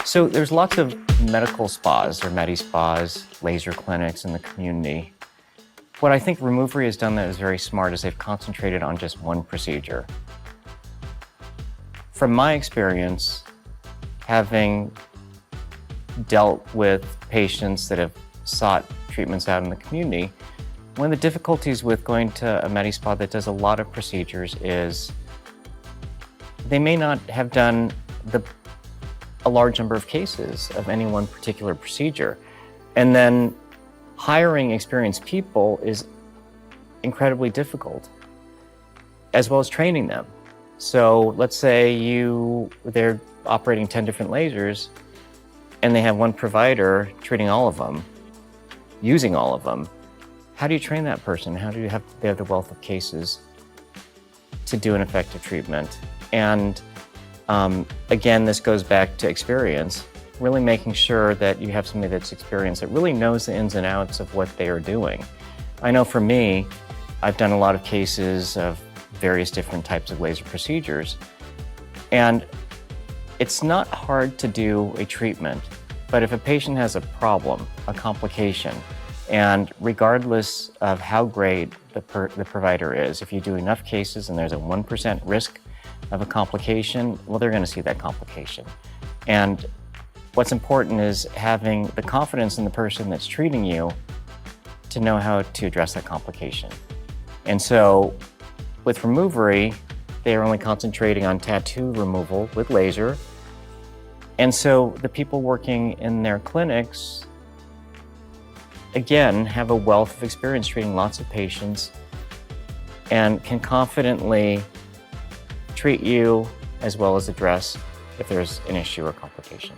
So there's lots of medical spas or Medispas, laser clinics in the community. What I think Removery has done that is very smart is they've concentrated on just one procedure. From my experience, having dealt with patients that have sought treatments out in the community, one of the difficulties with going to a Medispa that does a lot of procedures is they may not have done a large number of cases of any one particular procedure. And then hiring experienced people is incredibly difficult, as well as training them. So let's say they're operating 10 different lasers and they have one provider treating all of them, using all of them. How do you train that person? How do they have the wealth of cases to do an effective treatment? And again, this goes back to experience, really making sure that you have somebody that's experienced, that really knows the ins and outs of what they are doing. I know for me, I've done a lot of cases of various different types of laser procedures, and it's not hard to do a treatment, but if a patient has a problem, a complication, and regardless of how great the provider is, if you do enough cases and there's a 1% risk of a complication, well, they're going to see that complication. And what's important is having the confidence in the person that's treating you to know how to address that complication. And so with Removery, they are only concentrating on tattoo removal with laser. And so the people working in their clinics, again, have a wealth of experience treating lots of patients and can confidently treat you as well as address if there's an issue or complication.